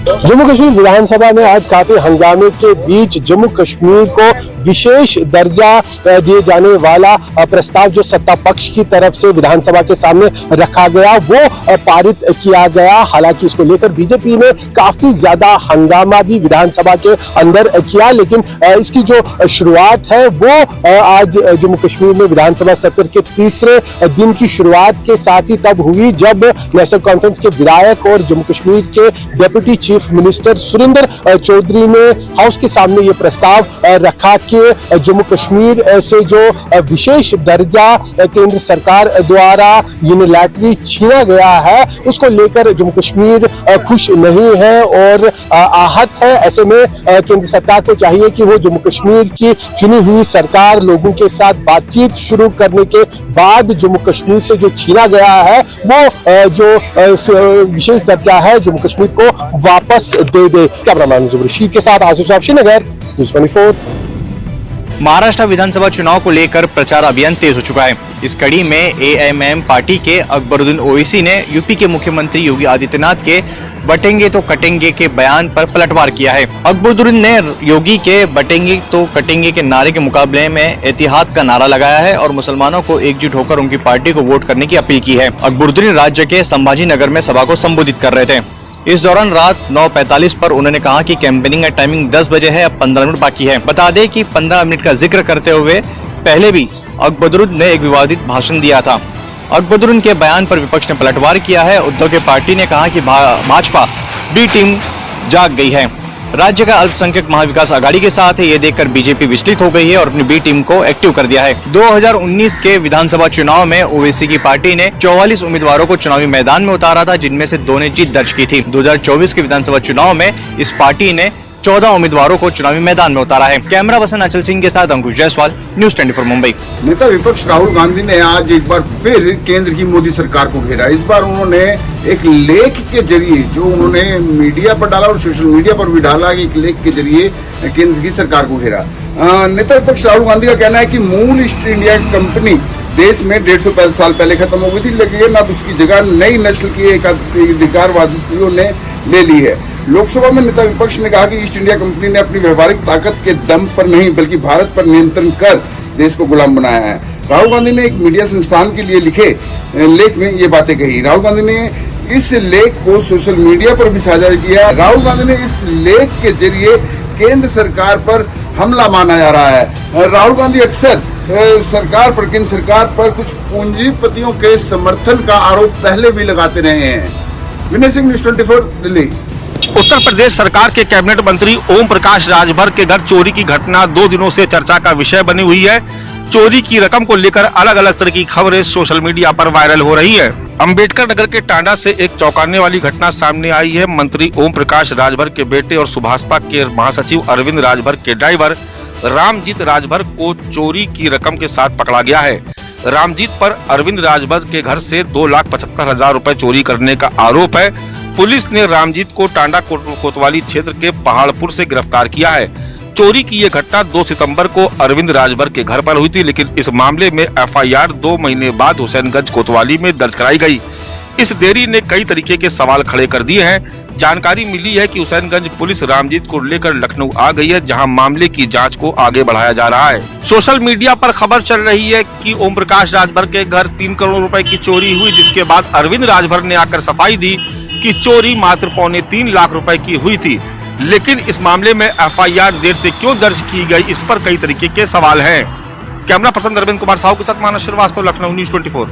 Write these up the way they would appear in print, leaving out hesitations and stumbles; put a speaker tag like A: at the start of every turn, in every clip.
A: जम्मू कश्मीर विधानसभा में आज काफी हंगामे के बीच जम्मू कश्मीर को विशेष दर्जा दिए जाने वाला प्रस्ताव जो सत्ता पक्ष की तरफ से विधानसभा के सामने रखा गया वो पारित किया गया। हालांकि इसको लेकर बीजेपी ने काफी ज्यादा हंगामा भी विधानसभा के अंदर किया, लेकिन इसकी जो शुरुआत है वो आज जम्मू कश्मीर में विधानसभा सत्र के तीसरे दिन की शुरुआत के साथ ही तब हुई जब नेशनल कॉन्फ्रेंस के विधायक और जम्मू कश्मीर के deputy chief minister Surendra Choudhary ने हाउस के सामने ये प्रस्ताव रखा कि जम्मू कश्मीर से जो विशेष दर्जा केंद्र सरकार द्वारा यूनिलैटरली छीना गया है उसको लेकर जम्मू कश्मीर खुश नहीं है और आहत है। ऐसे में केंद्र सरकार को चाहिए कि वो जम्मू कश्मीर की चुनी हुई सरकार लोगों के साथ बातचीत शुरू करने के बाद जम्मू कश्मीर से जो छीना गया है वो जो विशेष दर्जा है जम्मू कश्मीर को वापस दे दे। कैमरामैन रशीद के साथ आसिफ साहब, श्रीनगर, न्यूज़ 24।
B: महाराष्ट्र विधानसभा चुनाव को लेकर प्रचार अभियान तेज हो चुका है। इस कड़ी में एएमएम पार्टी के अकबरुद्दीन ओवैसी ने यूपी के मुख्यमंत्री योगी आदित्यनाथ के बटेंगे तो कटेंगे के बयान पर पलटवार किया है। अकबरुद्दीन ने योगी के बटेंगे तो कटेंगे के नारे के मुकाबले में एतिहाद का नारा लगाया है और मुसलमानों को एकजुट होकर उनकी पार्टी को वोट करने की अपील की है। अकबरुद्दीन राज्य के संभाजी नगर में सभा को संबोधित कर रहे थे। इस दौरान रात 9:45 पर उन्होंने कहा कि कैंपेनिंग का टाइमिंग 10 बजे है, अब 15 मिनट बाकी है। बता दें कि 15 मिनट का जिक्र करते हुए पहले भी अकबरुद्दीन ने एक विवादित भाषण दिया था। अकबरुद्दीन के बयान पर विपक्ष ने पलटवार किया है। उद्धव के पार्टी ने कहा कि भाजपा बी टीम जाग गई है। राज्य का अल्पसंख्यक महाविकास आघाड़ी के साथ है, ये देखकर बीजेपी विचलित हो गई है और अपनी बी टीम को एक्टिव कर दिया है। 2019 के विधानसभा चुनाव में ओवैसी की पार्टी ने 44 उम्मीदवारों को चुनावी मैदान में उतारा था, जिनमें से 2 ने जीत दर्ज की थी। 2024 के विधानसभा चुनाव में इस पार्टी ने 14 उम्मीदवारों को चुनावी मैदान में उतारा है। कैमरा पर्सन अचल सिंह के साथ अंकुश जायसवाल, न्यूज़ 24 मुंबई।
C: नेता विपक्ष राहुल गांधी ने आज एक बार फिर केंद्र की मोदी सरकार को घेरा। इस बार उन्होंने एक लेख के जरिए जो उन्होंने मीडिया पर डाला और सोशल मीडिया पर भी डाला, एक लेख के जरिए केंद्र की सरकार को घेरा। नेता विपक्ष राहुल गांधी का कहना है कि मूल ईस्ट इंडिया कंपनी देश में 150 साल पहले खत्म हो गई थी, लेकिन अब उसकी जगह नई नस्ल की एकाधिकारवादियों ने ले ली है। लोकसभा में नेता विपक्ष ने कहा कि ईस्ट इंडिया कंपनी ने अपनी व्यवहारिक ताकत के दम पर नहीं बल्कि भारत पर नियंत्रण कर देश को गुलाम बनाया है। राहुल गांधी ने एक मीडिया संस्थान के लिए लिखे लेख में ये बातें कही। राहुल गांधी ने इस लेख को सोशल मीडिया पर भी साझा किया। राहुल गांधी ने इस लेख के जरिए केंद्र सरकार पर हमला माना जा रहा है। राहुल गांधी अक्सर सरकार पर, केंद्र सरकार पर कुछ पूंजीपतियों के समर्थन का आरोप पहले भी लगाते रहे हैं। विनय सिंह, न्यूज़ 24, दिल्ली।
D: उत्तर प्रदेश सरकार के कैबिनेट मंत्री ओम प्रकाश राजभर के घर चोरी की घटना 2 दिनों से चर्चा का विषय बनी हुई है। चोरी की रकम को लेकर अलग अलग तरह की खबरें सोशल मीडिया पर वायरल हो रही है। अंबेडकर नगर के टांडा से एक चौंकाने वाली घटना सामने आई है। मंत्री ओम प्रकाश राजभर के बेटे और सुभाषपा के महासचिव अरविंद राजभर के ड्राइवर रामजीत राजभर को चोरी की रकम के साथ पकड़ा गया है। रामजीत पर अरविंद राजभर के घर से 2,75,000 रुपए चोरी करने का आरोप है। पुलिस ने रामजीत को टांडा कोतवाली क्षेत्र के पहाड़पुर से गिरफ्तार किया है। चोरी की यह घटना 2 सितंबर को अरविंद राजभर के घर पर हुई थी, लेकिन इस मामले में एफआईआर 2 महीने बाद हुसैनगंज कोतवाली में दर्ज कराई गई। इस देरी ने कई तरीके के सवाल खड़े कर दिए हैं। जानकारी मिली है कि हुसैनगंज पुलिस रामजीत को लेकर लखनऊ आ गई है, जहां मामले की जांच को आगे बढ़ाया जा रहा है। सोशल मीडिया पर खबर चल रही है कि ओम प्रकाश राजभर के घर 3 करोड़ रुपए की चोरी हुई, जिसके बाद अरविंद राजभर ने आकर सफाई दी कि चोरी मात्र 3.25 लाख रुपए की हुई थी। लेकिन इस मामले में एफआईआर देर से क्यों दर्ज की गई, इस पर कई तरीके के सवाल हैं। कैमरा पर्सन अरविंद कुमार साहू के साथ मानस श्रीवास्तव, लखनऊ, न्यूज़ 24।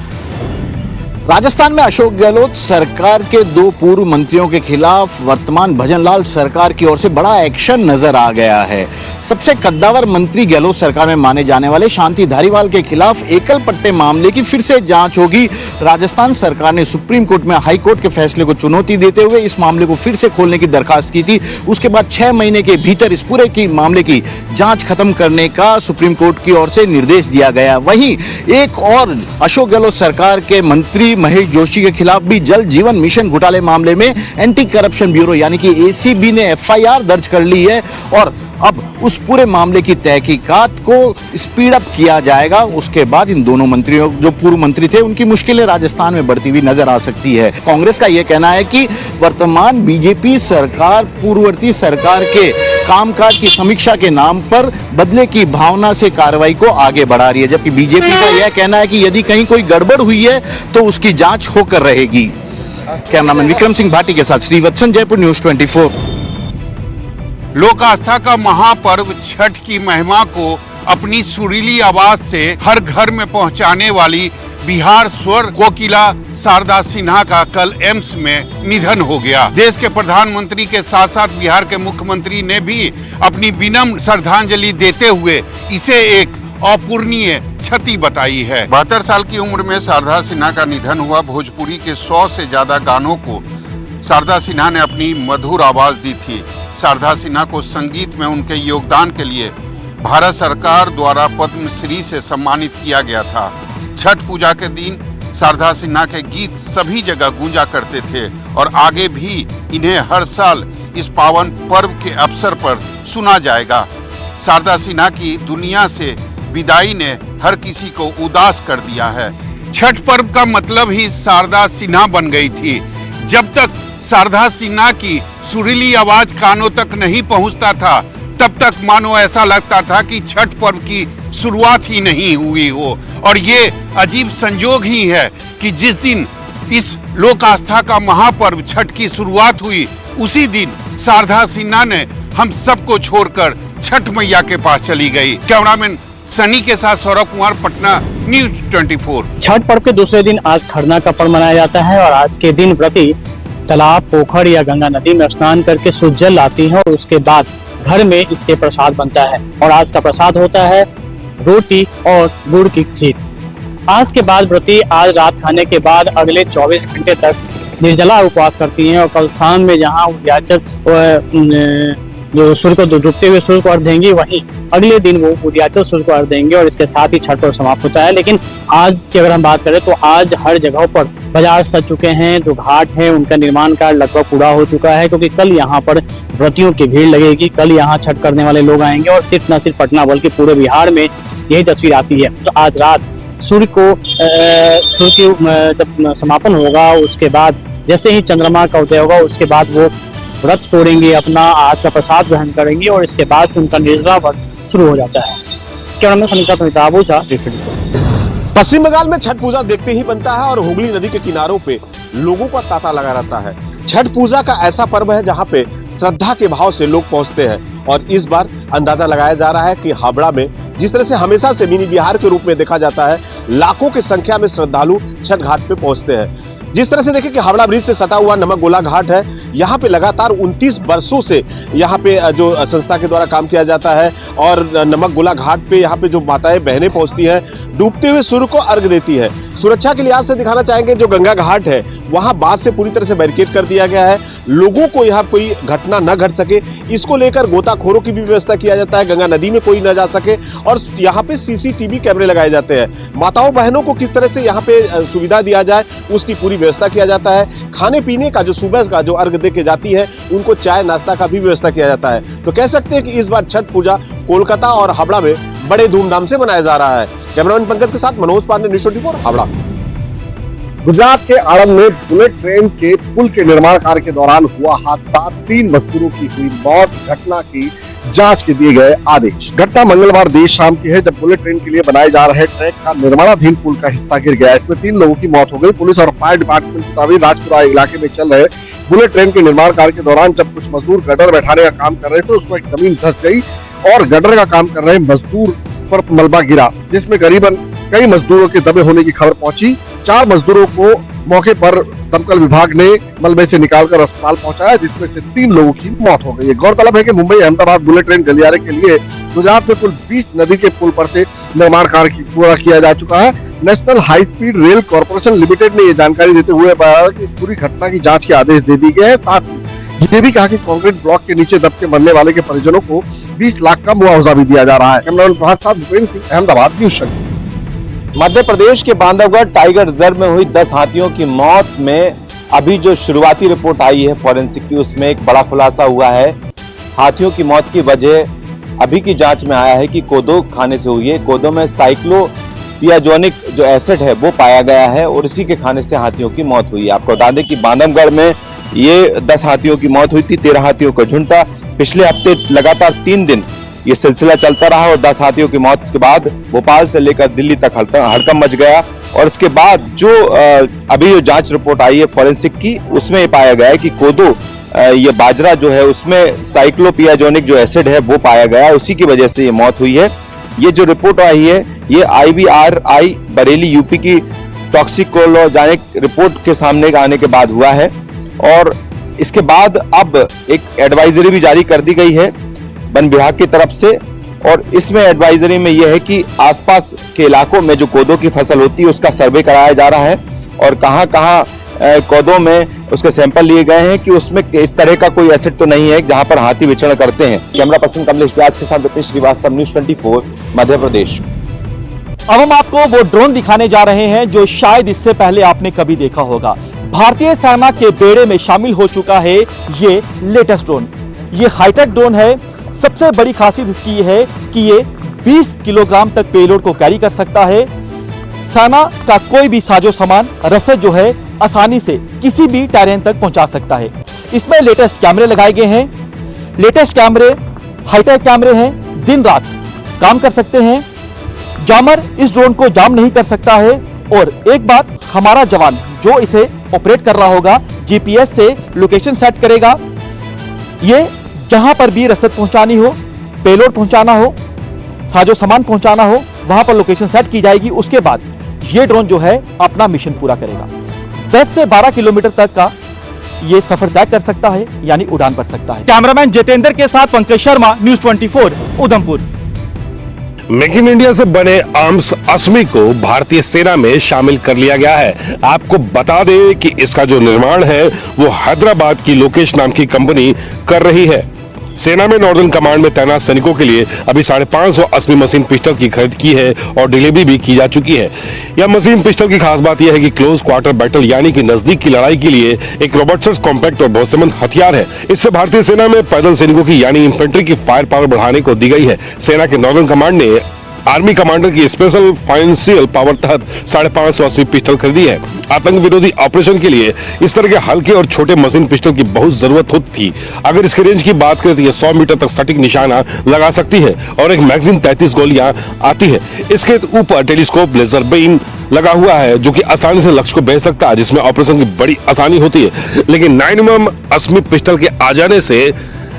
E: राजस्थान में अशोक गहलोत सरकार के 2 पूर्व मंत्रियों के खिलाफ वर्तमान भजनलाल सरकार की ओर से बड़ा एक्शन नजर आ गया है। सबसे कद्दावर मंत्री गहलोत सरकार में माने जाने वाले शांति धारीवाल के खिलाफ एकल पट्टे मामले की फिर से जांच होगी। राजस्थान सरकार ने सुप्रीम कोर्ट में हाई कोर्ट के फैसले को चुनौती देते हुए इस मामले को फिर से खोलने की दरखास्त की थी। उसके बाद 6 महीने के भीतर इस पूरे की मामले की जांच खत्म करने का सुप्रीम कोर्ट की ओर से निर्देश दिया गया। वहीं एक और अशोक गहलोत सरकार के मंत्री महेश जोशी के खिलाफ भी जल जीवन मिशन घोटाले मामले में एंटी करप्शन ब्यूरो यानी कि एसीबी ने एफआईआर दर्ज कर ली है और अब उस पूरे मामले की तहकीकात को स्पीड अप किया जाएगा। उसके बाद इन दोनों मंत्रियों, जो पूर्व मंत्री थे, उनकी मुश्किलें राजस्थान में बढ़ती हुई नजर आ सकती है। कांग्रेस का यह कहना है कि वर्तमान बीजेपी सरकार पूर्ववर्ती सरकार के कामकाज की समीक्षा के नाम पर बदले की भावना से कार्रवाई को आगे बढ़ा रही है, जबकि बीजेपी का यह कहना है कि यदि कहीं कोई गड़बड़ हुई है तो उसकी जांच होकर रहेगी। कैमरामैन विक्रम सिंह भाटी के साथ श्रीवत्सन, जयपुर न्यूज 24।
F: लोक आस्था का महापर्व छठ की महिमा को अपनी सुरीली आवाज से हर घर में पहुंचाने वाली बिहार स्वर कोकिला शारदा सिन्हा का कल एम्स में निधन हो गया। देश के प्रधानमंत्री के साथ साथ बिहार के मुख्यमंत्री ने भी अपनी विनम्र श्रद्धांजलि देते हुए इसे एक अपूरणीय क्षति बताई है। 72 साल की उम्र में शारदा सिन्हा का निधन हुआ। भोजपुरी के 100 से ज्यादा गानों को शारदा सिन्हा ने अपनी मधुर आवाज दी थी। शारदा सिन्हा को संगीत में उनके योगदान के लिए भारत सरकार द्वारा पद्मश्री से सम्मानित किया गया था। छठ पूजा के दिन शारदा सिन्हा के गीत सभी जगह गूंजा करते थे और आगे भी इन्हें हर साल इस पावन पर्व के अवसर पर सुना जाएगा। शारदा सिन्हा की दुनिया से विदाई ने हर किसी को उदास कर दिया है। छठ पर्व का मतलब ही शारदा सिन्हा बन गई थी। जब तक शारदा सिन्हा की सुरीली आवाज कानों तक नहीं पहुंचता था, तब तक मानो ऐसा लगता था कि छठ पर्व की शुरुआत ही नहीं हुई हो। और ये अजीब संजोग ही है कि जिस दिन इस लोक आस्था का महापर्व छठ की शुरुआत हुई, उसी दिन शारदा सिन्हा ने हम सबको छोड़कर छठ मैया के पास चली गई। कैमरामैन सनी के साथ सौरभ कुमार, पटना, न्यूज 24।
G: छठ पर्व के दूसरे दिन आज खरना का पर्व मनाया जाता है और आज के दिन व्रती तालाब, पोखर या गंगा नदी में स्नान करके शुद्ध जल लाती है और उसके बाद घर में इससे प्रसाद बनता है। और आज का प्रसाद होता है रोटी और गुड़ की खीर। आज के बाद व्रती आज रात खाने के बाद अगले 24 घंटे तक निर्जला उपवास करती हैं और कल शाम में जहाँ उद्याचल जो सूर्य को डूबते हुए सूर्य को अर्घ देंगी, वहीं अगले दिन वो उद्याचल सूर्य को अर्घ देंगे और इसके साथ ही छठ पर्व समाप्त होता है। लेकिन आज की अगर हम बात करें तो आज हर जगह पर बाजार सज चुके हैं। जो घाट है उनका निर्माण कार्य लगभग पूरा हो चुका है, क्योंकि कल यहाँ पर व्रतियों की भीड़ लगेगी। कल यहाँ छठ करने वाले लोग आएंगे और सिर्फ न सिर्फ पटना बल्कि पूरे बिहार में यही तस्वीर आती है। तो आज रात सूर्य की जब समापन होगा, उसके बाद जैसे ही चंद्रमा का उदय होगा, उसके बाद वो व्रत तोड़ेंगे, अपना आज का प्रसाद ग्रहण करेंगे और इसके बाद से उनका निर्जला व्रत शुरू हो जाता है। कैमरामैन समीक्षा अबूजा।
A: पश्चिम बंगाल में छठ पूजा देखते ही बनता है और हुगली नदी के किनारों पे लोगों का तांता लगा रहता है। छठ पूजा का ऐसा पर्व है जहाँ पे श्रद्धा के भाव से लोग पहुंचते हैं और इस बार अंदाजा लगाया जा रहा है कि हावड़ा में जिस तरह से हमेशा से मिनी बिहार के रूप में देखा जाता है, लाखों की संख्या में श्रद्धालु छठ घाट पे पहुंचते हैं। जिस तरह से देखिए कि हावड़ा ब्रिज से सटा हुआ नमक गोला घाट है, यहाँ पे लगातार 29 वर्षों से यहाँ पे जो संस्था के द्वारा काम किया जाता है और नमक गोला घाट पे यहाँ पे जो माताएं बहनें पहुंचती हैं, डूबते हुए सूर्य को अर्घ देती है। सुरक्षा के लिहाज से दिखाना चाहेंगे, जो गंगा घाट है वहाँ बांस से पूरी तरह से बैरिकेड कर दिया गया है। लोगों को यहाँ कोई घटना न घट सके, इसको लेकर गोताखोरों की भी व्यवस्था किया जाता है, गंगा नदी में कोई न जा सके। और यहाँ पे सीसीटीवी कैमरे लगाए जाते हैं। माताओं बहनों को किस तरह से यहाँ पे सुविधा दिया जाए, उसकी पूरी व्यवस्था किया जाता है। खाने पीने का जो सुबह का जो अर्घ दे के जाती है, उनको चाय नाश्ता का भी व्यवस्था किया जाता है। तो कह सकते हैं कि इस बार छठ पूजा कोलकाता और हावड़ा में बड़े धूमधाम से मनाया जा रहा है। कैमरामैन पंकज के साथ मनोज पांडे, न्यूज़ 24, हावड़ा। गुजरात के आणंद में बुलेट ट्रेन के पुल के निर्माण कार्य के दौरान हुआ हादसा, 3 मजदूरों की हुई मौत। घटना की जांच के दिए गए आदेश। घटना मंगलवार देर शाम की है, जब बुलेट ट्रेन के लिए बनाए जा रहे ट्रैक का निर्माणाधीन पुल का हिस्सा गिर गया। इसमें 3 लोगों की मौत हो गई। पुलिस और फायर डिपार्टमेंट के मुताबिक राजपुरा इलाके में चल रहे बुलेट ट्रेन के निर्माण कार्य के दौरान जब कुछ मजदूर गटर बैठाने का काम कर रहे थे, उसमें एक जमीन धंस गई और गटर का काम कर रहे मजदूर पर मलबा गिरा, जिसमें करीबन कई मजदूरों के दबे होने की खबर पहुंची। 4 मजदूरों को मौके पर दमकल विभाग ने मलबे से निकालकर अस्पताल पहुंचाया, जिसमें से 3 लोगों की मौत हो गई। गौरतलब है कि मुंबई अहमदाबाद बुलेट ट्रेन गलियारे के लिए गुजरात में कुल 20 नदी के पुल पर से निर्माण कार्य पूरा किया जा चुका है। National high speed rail corporation limited ने ये जानकारी देते हुए बताया कि इस पूरी घटना की जाँच के आदेश दे दिए गए हैं। साथ ही ये भी कहा कि कंक्रीट ब्लॉक के नीचे दब के मरने वाले के परिजनों को 20 लाख का मुआवजा भी दिया जा रहा है। कैमरामैन प्रभात साहब, भूपेंद्र सिंह, अहमदाबाद, न्यूज़ 24।
H: मध्य प्रदेश के बांधवगढ़ टाइगर रिजर्व में हुई 10 हाथियों की मौत में अभी जो शुरुआती रिपोर्ट आई है फॉरेंसिक की, उसमें एक बड़ा खुलासा हुआ है। हाथियों की मौत की वजह अभी की जांच में आया है कि कोदो खाने से हुई है। कोदो में साइक्लोपियाजोनिक जो एसिड है वो पाया गया है और इसी के खाने से हाथियों की मौत हुई है। आपको बता दें कि बांधवगढ़ में ये 10 हाथियों की मौत हुई थी, 13 हाथियों का झुंड था। पिछले हफ्ते लगातार 3 दिन ये सिलसिला चलता रहा और 10 हाथियों की मौत के बाद भोपाल से लेकर दिल्ली तक हड़कंप मच गया। और इसके बाद जो अभी जो जांच रिपोर्ट आई है फॉरेंसिक की, उसमें ये पाया गया है कि कोदो ये बाजरा जो है उसमें साइक्लोपियाजोनिक जो एसिड है वो पाया गया है, उसी की वजह से ये मौत हुई है। ये जो रिपोर्ट आई है ये IBRI बरेली यूपी की टॉक्सिकोलॉजिक रिपोर्ट के सामने आने के बाद हुआ है। और इसके बाद अब एक एडवाइजरी भी जारी कर दी गई है वन विभाग की तरफ से, और इसमें एडवाइजरी में यह है कि आसपास के इलाकों में जो कोदो की फसल होती है उसका सर्वे कराया जा रहा है और कहां-कहां कोदो में उसके सैंपल लिए गए हैं कि उसमें इस तरह का कोई एसिड तो नहीं है जहां पर हाथी विचरण करते हैं। कैमरा पर्सन कमलेश व्यास के साथ विपिन श्रीवास्तव, न्यूज़ 24 मध्य प्रदेश।
I: अब हम आपको वो ड्रोन दिखाने जा रहे हैं जो शायद इससे पहले आपने कभी देखा होगा। भारतीय सेना के बेड़े में शामिल हो चुका है ये लेटेस्ट ड्रोन। ये हाईटेक ड्रोन है। सबसे बड़ी खासियत इसकी ये है कि ये 20 किलोग्राम तक पेलोड को कैरी कर सकता है। सेना का कोई भी साजो सामान, रसद जो है आसानी से किसी भी टेरेन तक पहुंचा सकता है। इसमें लेटेस्ट कैमरे लगाए गए हैं। लेटेस्ट कैमरे हाईटेक कैमरे हैं, दिन रात काम कर सकते हैं। जामर इस ड्रोन को जाम नहीं कर सकता है। और एक बात, हमारा जवान जो इसे ऑपरेट कर रहा होगा GPS से लोकेशन सेट करेगा। ये जहां पर भी रसद पहुंचानी हो, पेलोड पहुंचाना हो, साजो सामान पहुंचाना हो, वहां पर लोकेशन सेट की जाएगी। उसके बाद ये ड्रोन जो है अपना मिशन पूरा करेगा। 10 से 12 किलोमीटर तक का ये सफर तय कर सकता है, यानी उड़ान भर सकता है। कैमरामैन जितेंद्र के साथ Pankaj Sharma, news 24 Udhampur.
J: Make in India से बने आर्म्स अस्मी को भारतीय सेना में शामिल कर लिया गया है। आपको बता दें कि इसका जो निर्माण है वो हैदराबाद की लोकेश नाम की कंपनी कर रही है। सेना में नॉर्दर्न कमांड में तैनात सैनिकों के लिए अभी 550 अस्मी मशीन पिस्टल की खरीद की है और डिलीवरी भी की जा चुकी है। यह मशीन पिस्टल की खास बात यह है कि क्लोज क्वार्टर बैटल यानी कि नजदीक की लड़ाई के लिए एक रोबोट्स कॉम्पैक्ट और भरोसेमंद हथियार है। इससे भारतीय सेना में पैदल सैनिकों की यानी इन्फेंट्री की फायर पावर बढ़ाने को दी गई है। सेना के नॉर्दर्न कमांड ने आर्मी कमांडर की स्पेशल फाइनेंशियल पावर तहत 550 अस्मी पिस्टल खरीदी है। आतंक विरोधी ऑपरेशन के लिए इस तरह के हल्के और छोटे मशीन पिस्टल की बहुत जरूरत होती थी। अगर इसके रेंज की बात करें तो यह 100 मीटर तक सटीक निशाना लगा सकती है और एक मैगजीन 33 गोलियां आती है। इसके ऊपर टेलीस्कोप लेजर बीम लगा हुआ है जो कि आसानी से लक्ष्य को भेज सकता है, जिसमें ऑपरेशन की बड़ी आसानी होती है। लेकिन 9mm अस्मी पिस्टल के आ जाने से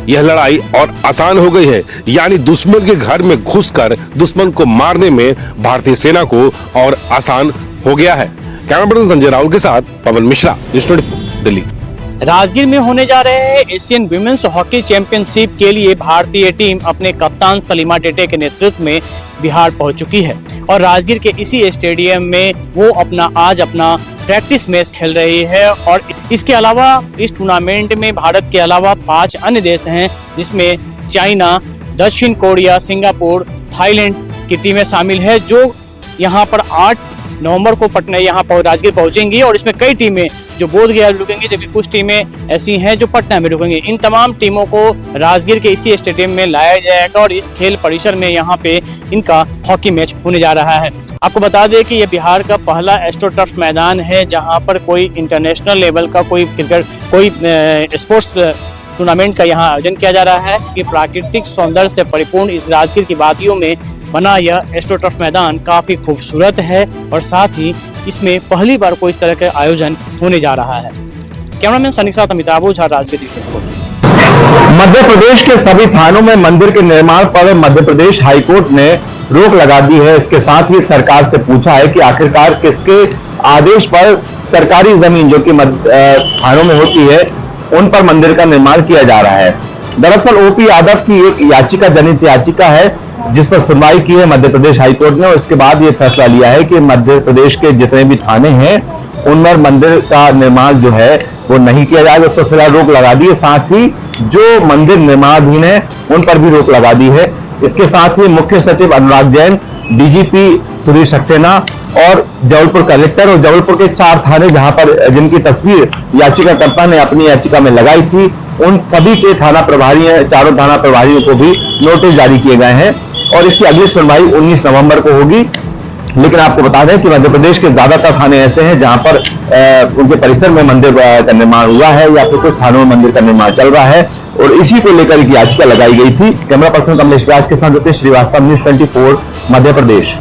J: यह लड़ाई और आसान हो गई है, यानी दुश्मन के घर में घुसकर दुश्मन को मारने में भारतीय सेना को और आसान हो गया है। कैमरा पर्सन संजय राहुल के साथ पवन मिश्रा, न्यूज़ 24 दिल्ली।
G: राजगीर में होने जा रहे हैं एशियन विमेंस हॉकी चैंपियनशिप के लिए भारतीय टीम अपने कप्तान सलीमा टेटे के नेतृत्व में बिहार पहुंच चुकी है और राजगीर के इसी स्टेडियम में वो आज अपना प्रैक्टिस मैच खेल रही है। और इसके अलावा इस टूर्नामेंट में भारत के अलावा 5 अन्य देश हैं, जिसमें चाइना, दक्षिण कोरिया, सिंगापुर, थाईलैंड की टीमें शामिल है, जो यहाँ पर 8 नवंबर को पटना यहाँ पर राजगीर पहुंचेंगी। और इसमें कई टीमें जो बोधगया रुकेंगी, जबकि कुछ टीमें ऐसी हैं जो पटना में रुकेंगी। इन तमाम टीमों को राजगीर के इसी स्टेडियम में लाया जाएगा और इस खेल परिसर में यहाँ पे इनका हॉकी मैच होने जा रहा है। आपको बता दें कि ये बिहार का पहला एस्ट्रोटर्फ मैदान है जहाँ पर कोई इंटरनेशनल लेवल का कोई क्रिकेट कोई स्पोर्ट्स टूर्नामेंट का यहाँ आयोजन किया जा रहा है। कि प्राकृतिक सौंदर्य से परिपूर्ण इस राजगीर की वादियों में बना यह एस्ट्रोटर्फ मैदान काफी खूबसूरत है और साथ ही इसमें पहली बार कोई इस तरह का आयोजन होने जा रहा है। कैमरामैन सनी के साथ अमिताभ ओझा, राजगीर डिस्ट्रिक्ट।
K: मध्य प्रदेश के सभी थानों में मंदिर के निर्माण पर मध्य प्रदेश हाईकोर्ट ने रोक लगा दी है। इसके साथ ही सरकार से पूछा है कि आखिरकार किसके आदेश पर सरकारी जमीन जो कि थानों में होती है उन पर मंदिर का निर्माण किया जा रहा है। दरअसल ओपी यादव की एक याचिका जनित याचिका है जिस पर सुनवाई की है मध्य प्रदेश हाईकोर्ट ने और इसके बाद ये फैसला लिया है कि मध्य प्रदेश के जितने भी थाने हैं उनमें मंदिर का निर्माण जो है वो नहीं किया जाएगा, उस पर फिलहाल रोक लगा दी है। साथ ही जो मंदिर निर्माणाधीन है उन पर भी रोक लगा दी है। इसके साथ ही मुख्य सचिव अनुराग जैन, डीजीपी सुधीर सक्सेना और जबलपुर कलेक्टर और जबलपुर के 4 थाने जहां पर जिनकी तस्वीर याचिकाकर्ता ने अपनी याचिका में लगाई थी उन सभी के थाना प्रभारी, चारों थाना प्रभारियों को भी नोटिस जारी किए गए हैं और इसकी अगली सुनवाई 19 नवंबर को होगी। लेकिन आपको बता दें कि मध्य प्रदेश के ज्यादातर थाने ऐसे हैं जहां पर उनके परिसर में मंदिर का निर्माण हुआ है या फिर कुछ थानों में मंदिर का निर्माण चल रहा है और इसी को लेकर एक याचिका लगाई गई थी। कैमरा पर्सन कमलेश व्यास के साथ श्रीवास्तव, न्यूज़ 24 मध्य प्रदेश।